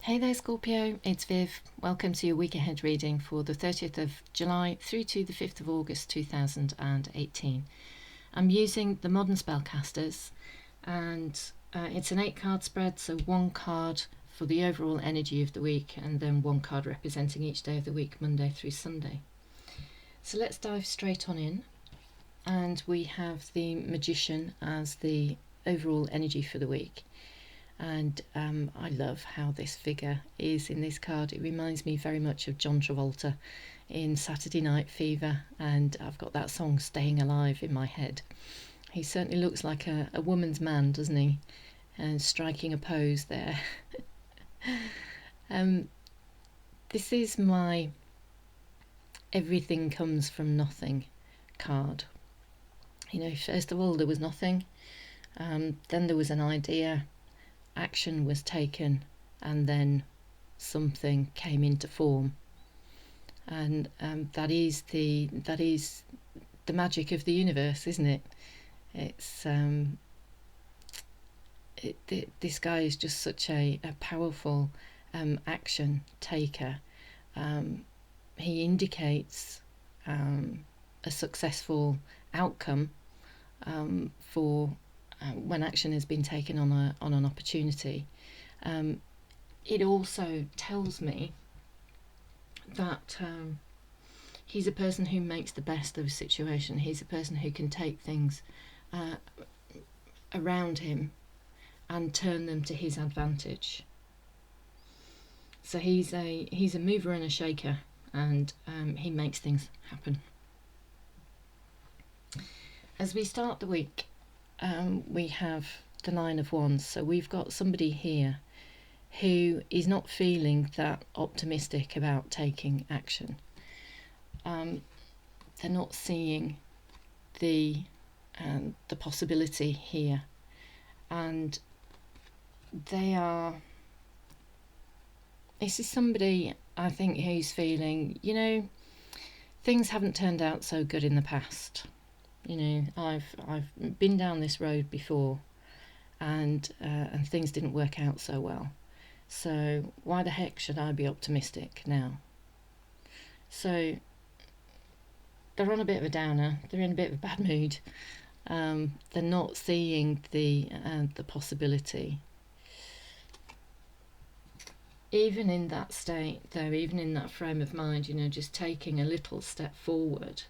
Hey there, Scorpio, it's Viv. Welcome to your week ahead reading for the 30th of July through to the 5th of August 2018. I'm using the modern spellcasters, and it's an 8-card spread, so one card for the overall energy of the week and then one card representing each day of the week, Monday through Sunday. So let's dive straight on in, and we have the Magician as the overall energy for the week. And I love how this figure is in this card. It reminds me very much of John Travolta in Saturday Night Fever, and I've got that song Staying Alive in my head. He certainly looks like a woman's man, doesn't he? And striking a pose there. This is my everything comes from nothing card. You know, first of all there was nothing, then there was an idea, action was taken, and then something came into form, and that is the magic of the universe, isn't it? It's this guy is just such a powerful action taker. He indicates a successful outcome for when action has been taken on an opportunity. It also tells me that he's a person who makes the best of a situation. He's a person who can take things around him and turn them to his advantage. So he's a mover and a shaker, and he makes things happen. As we start the week, we have the Nine of Wands. So we've got somebody here who is not feeling that optimistic about taking action. They're not seeing the possibility here, and this is somebody, I think, who's feeling, you know, things haven't turned out so good in the past. You know, I've been down this road before, and things didn't work out so well. So why the heck should I be optimistic now? So they're on a bit of a downer. They're in a bit of a bad mood. They're not seeing the possibility. Even in that state, though, even in that frame of mind, you know, just taking a little step forward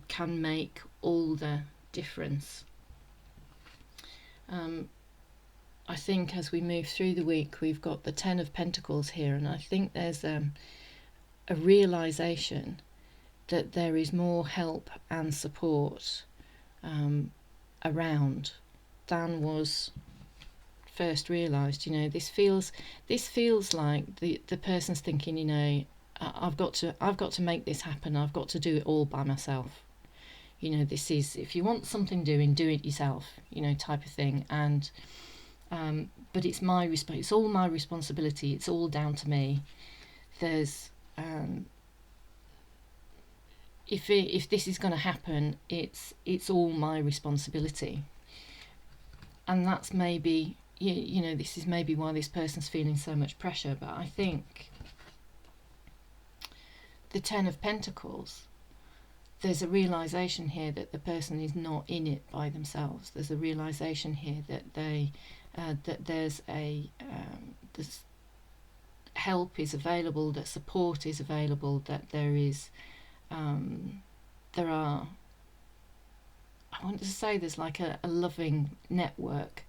can make all the difference. I think as we move through the week, we've got the Ten of Pentacles here, and I think there's a realization that there is more help and support around than was first realized. You know, this feels like the person's thinking, you know, I've got to make this happen. I've got to do it all by myself. You know, this is, if you want something doing, do it yourself, you know, type of thing. And but it's it's all my responsibility. It's all down to me. There's if this is going to happen, it's all my responsibility. And that's maybe, you know, this is maybe why this person's feeling so much pressure. But I think the Ten of Pentacles, there's a realization here that the person is not in it by themselves. There's a realization here that there's help is available, that support is available, that there's like a loving network.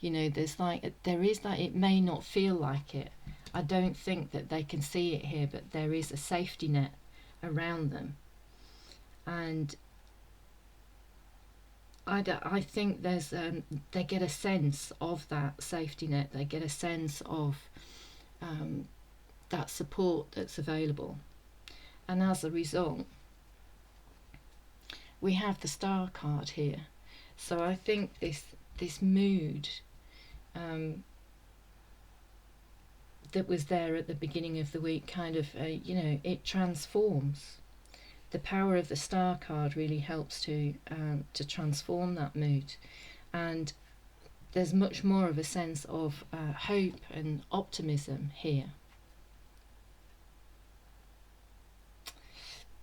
You know, there is that. It may not feel like it. I don't think that they can see it here, but there is a safety net around them. And I think there's they get a sense of that safety net. They get a sense of that support that's available. And as a result, we have the Star card here. So I think this mood that was there at the beginning of the week kind of, you know, it transforms. The power of the Star card really helps to transform that mood. And there's much more of a sense of hope and optimism here.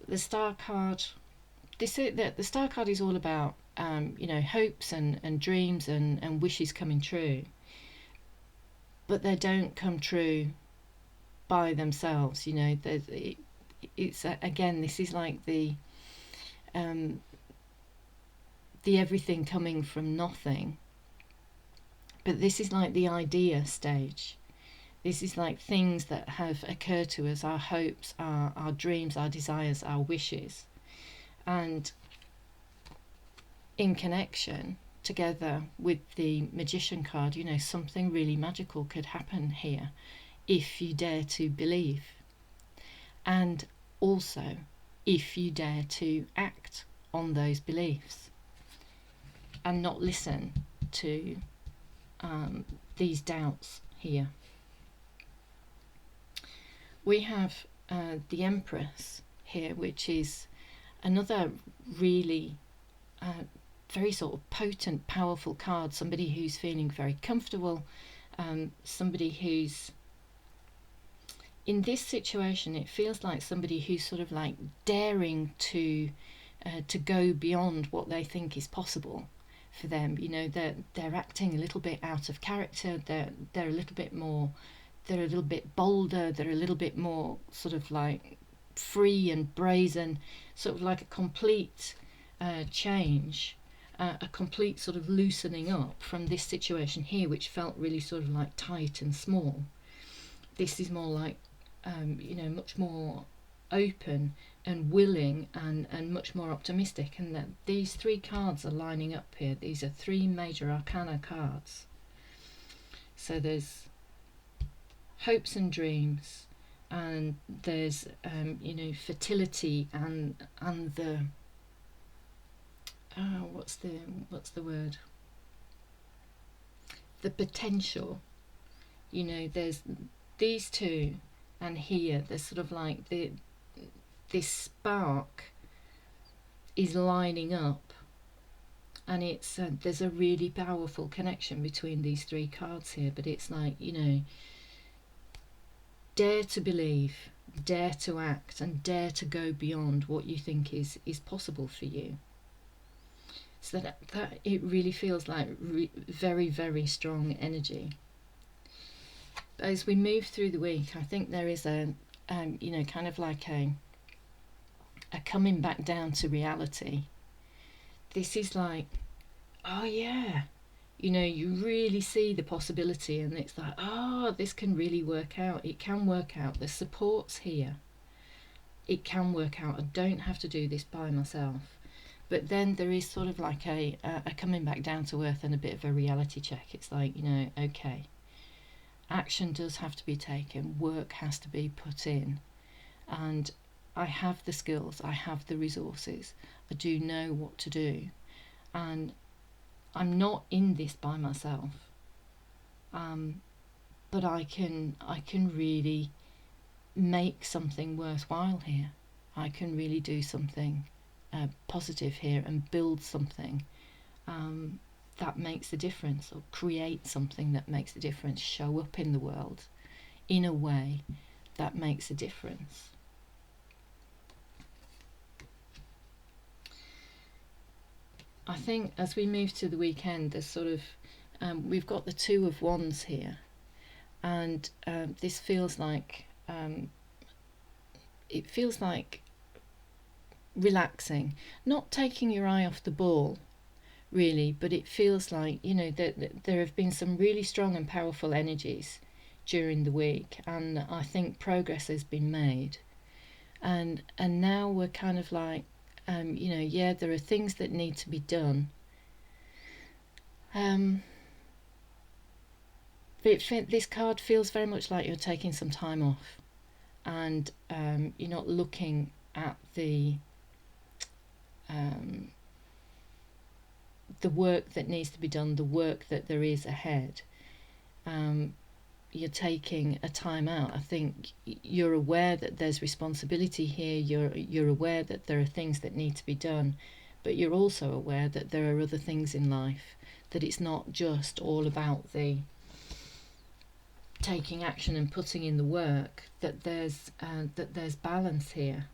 The Star card, the Star card is all about hopes and dreams and wishes coming true, but they don't come true by themselves. It's again, this is like the everything coming from nothing, but this is like the idea stage. This is like things that have occurred to us, our hopes, our dreams, our desires, our wishes, and in connection together with the Magician card, something really magical could happen here if you dare to believe, and also if you dare to act on those beliefs and not listen to these doubts here. We have the Empress here, which is another really very sort of potent, powerful card. Somebody who's feeling very comfortable, somebody who's in this situation, it feels like somebody who's sort of like daring to go beyond what they think is possible for them. They're acting a little bit out of character. They're a little bit more. They're a little bit bolder. They're a little bit more sort of like free and brazen. Sort of like a complete change, a complete sort of loosening up from this situation here, which felt really sort of like tight and small. This is more like much more open and willing and much more optimistic, and that these three cards are lining up here. These are three major arcana cards. So there's hopes and dreams, and there's fertility and the what's the word, the potential. There's these two, and here there's sort of like this spark is lining up, and it's there's a really powerful connection between these three cards here. But it's like, dare to believe, dare to act, and dare to go beyond what you think is possible for you. So that it really feels like very, very strong energy. But as we move through the week, I think there is a kind of like a coming back down to reality. This is like, oh yeah, you really see the possibility, and it's like, this can really work out. It can work out. The support's here. It can work out. I don't have to do this by myself. But then there is sort of like a coming back down to earth and a bit of a reality check. It's like, okay, action does have to be taken. Work has to be put in. And I have the skills. I have the resources. I do know what to do. And I'm not in this by myself. But I can really make something worthwhile here. I can really do something positive here and build something that makes a difference, or create something that makes a difference, show up in the world in a way that makes a difference. I think as we move to the weekend, there's sort of we've got the Two of Wands here, and this feels like it feels like relaxing, not taking your eye off the ball really, but it feels like that there have been some really strong and powerful energies during the week, and I think progress has been made, and now we're kind of like there are things that need to be done, but this card feels very much like you're taking some time off, and you're not looking at the work that needs to be done, the work that there is ahead. You're taking a time out. I think you're aware that there's responsibility here. You're aware that there are things that need to be done, but you're also aware that there are other things in life, that it's not just all about the taking action and putting in the work, that there's balance here.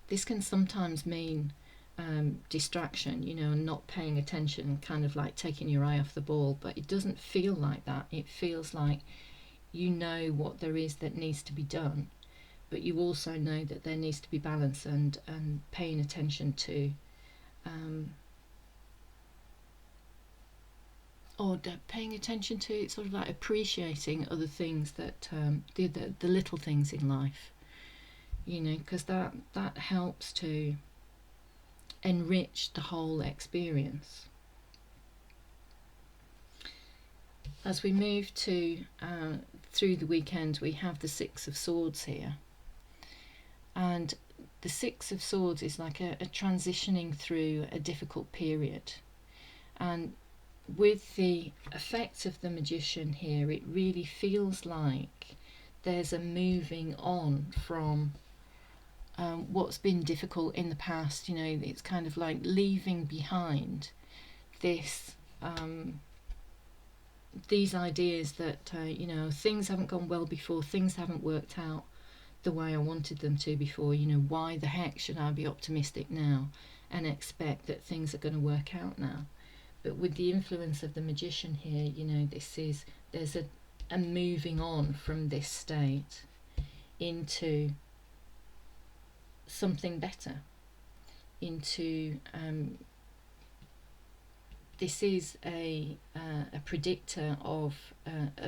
This can sometimes mean distraction, and not paying attention, kind of like taking your eye off the ball, but it doesn't feel like that. It feels like you know what there is that needs to be done, but you also know that there needs to be balance and paying attention to paying attention to, it's sort of like appreciating other things, that the little things in life, because that helps to enrich the whole experience. As we move to through the weekend, we have the Six of Swords here, and the Six of Swords is like a transitioning through a difficult period, and with the effect of the Magician here, it really feels like there's a moving on from what's been difficult in the past. It's kind of like leaving behind this these ideas that things haven't gone well before, things haven't worked out the way I wanted them to before. Why the heck should I be optimistic now and expect that things are going to work out now? But with the influence of the Magician here, there's a moving on from this state into something better, into this is a predictor of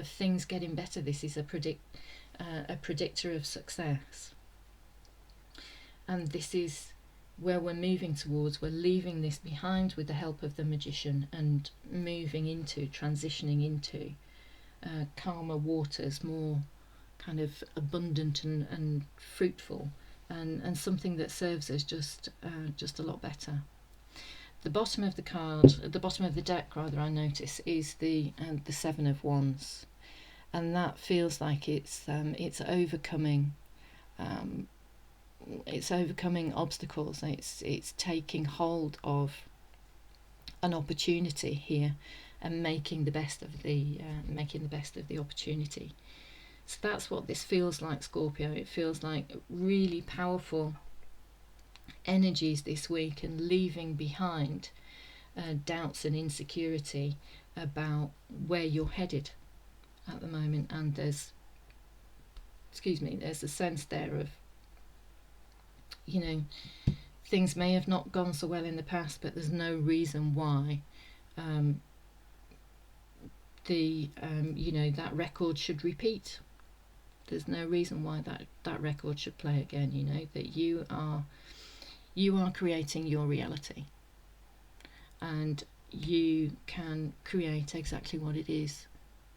things getting better. This is a predictor of success, and this is where we're moving towards. We're leaving this behind with the help of the Magician and moving into, transitioning into calmer waters, more kind of abundant and fruitful, and something that serves us just a lot better. The bottom of the card, the bottom of the deck rather, I notice, is the Seven of Wands, and that feels like it's overcoming. It's overcoming obstacles. It's taking hold of an opportunity here and making the best of the opportunity. So that's what this feels like, Scorpio. It feels like really powerful energies this week, and leaving behind doubts and insecurity about where you're headed at the moment. And there's a sense there of, things may have not gone so well in the past, but there's no reason why that record should repeat. There's no reason why that record should play again. That you are creating your reality, and you can create exactly what it is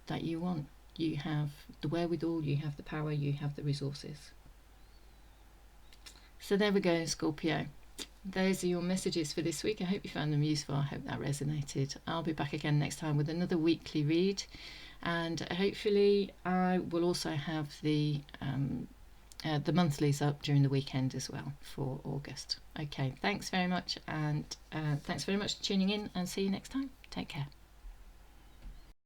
that you want. You have the wherewithal, you have the power, you have the resources. So there we go, Scorpio. Those are your messages for this week. I hope you found them useful. I hope that resonated. I'll be back again next time with another weekly read, and hopefully I will also have the monthlies up during the weekend as well for August. Okay, thanks very much, and thanks very much for tuning in, and see you next time. Take care.